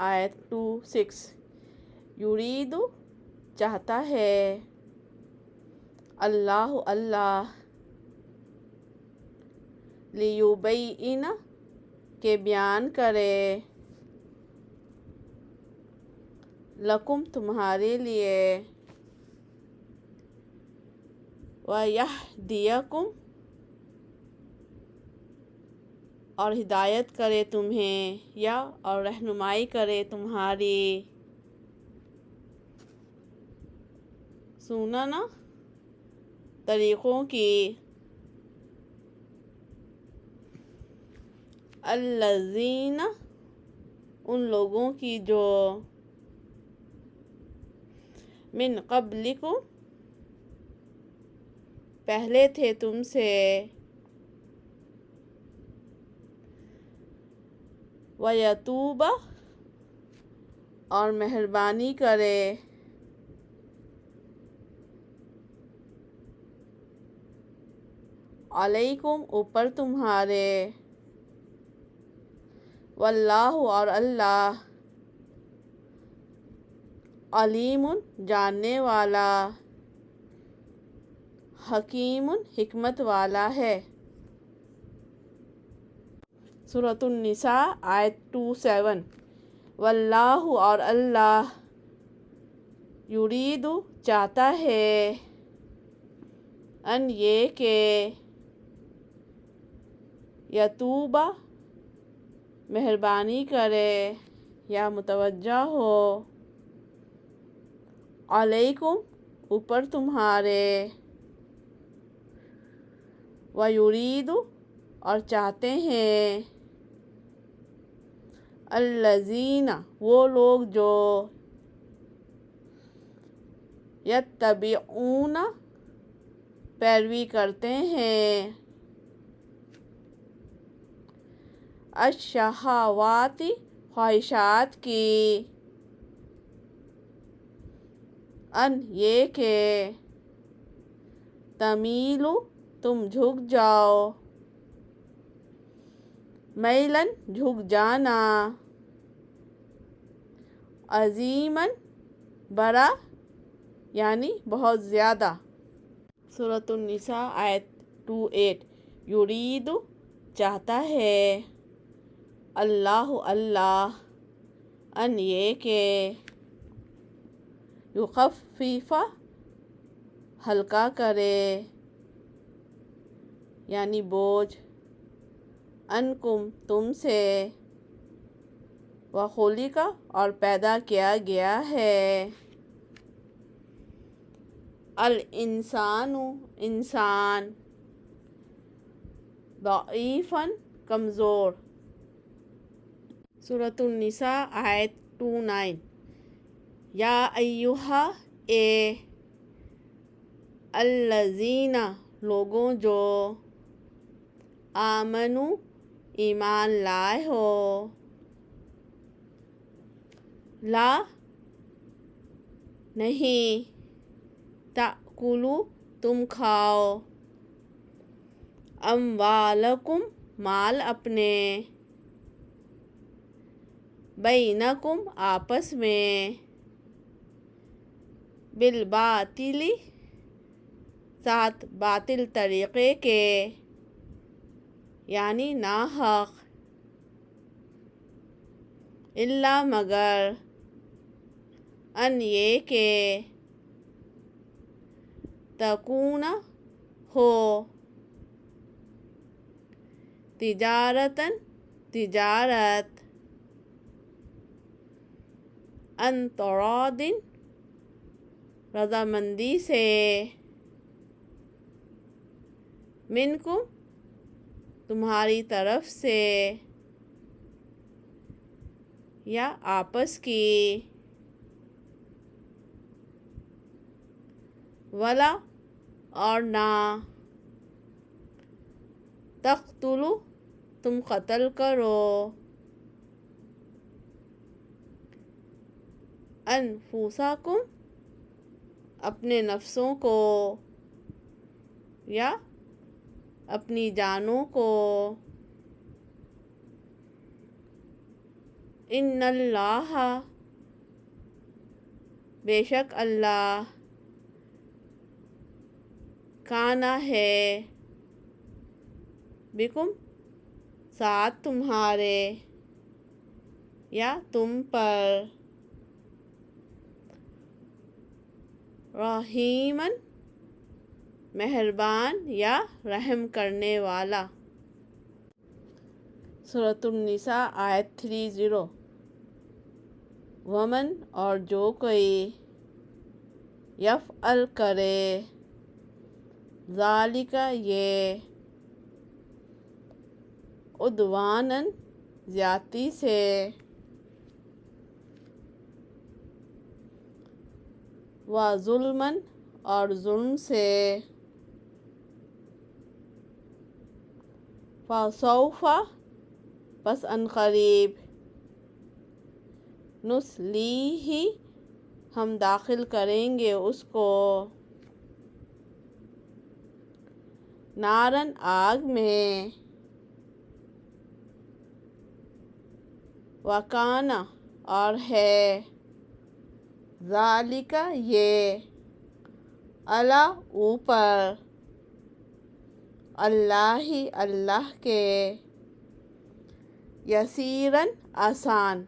آیت 26 یریدو چاہتا ہے اللہ لیبین کہ بیان کرے لکم تمہارے لیے ویہدیکم اور ہدایت کرے تمہیں یا اور رہنمائی کرے تمہاری سنن طریقوں کی الذین ان لوگوں کی جو من قبلکم پہلے تھے تم سے وَيَتُوبَ اور مہربانی کرے علیکم اوپر تمہارے واللہ اور اللہ علیم جاننے والا حکیم حکمت والا ہے۔ سورۃ النساء آیت 27 واللہ اور اللہ یرید چاہتا ہے ان یہ کہ یتوبہ مہربانی کرے یا متوجہ ہو علیکم اوپر تمہارے ویرید اور چاہتے ہیں الذین وہ لوگ جو یتبعون پیروی کرتے ہیں الشہوات خواہشات کی ان یہ کہ تمیلو تم جھک جاؤ میلن جھک جانا عظیماً بڑا یعنی بہت زیادہ۔ سورۃ النساء آیت 28 یرید چاہتا ہے اللہ ان یہ کہ یخفف ہلکا کرے یعنی بوجھ عنکم تم سے وخلق اور پیدا کیا گیا ہے الانسان انسان ضعیفاً کمزور۔ سورۃ النساء آیت 29 یا ایہا اے الذین لوگوں جو آمنو ایمان لائے ہو لا نہیں تأکلوا تم کھاؤ اموالکم مال اپنے بینکم آپس میں بالباطل ساتھ باطل طریقے کے یعنی ناحق الا مگر ان یہ کہ تکون ہو تجارت عن تراض رضامندی سے منکم تمہاری طرف سے یا آپس کی ولا اور نہ تقتلوا تم قتل کرو انفسکم اپنے نفسوں کو یا اپنی جانوں کو ان اللہ بے شک اللہ کانا ہے بکم ساتھ تمہارے یا تم پر رحیماً مہربان یا رحم کرنے والا۔ سورۃ النساء آیت 30۔ ومن اور جو کوئی یفعل کرے ذالک یہ عدواناً زیادتی سے وظلماً اور ظلم سے فسوف پس ان قریب نصلیہ ہم داخل کریں گے اس کو نارن آگ میں وکان اور ہے ذالک یہ علی اوپر اللہ کے یسیراً آسان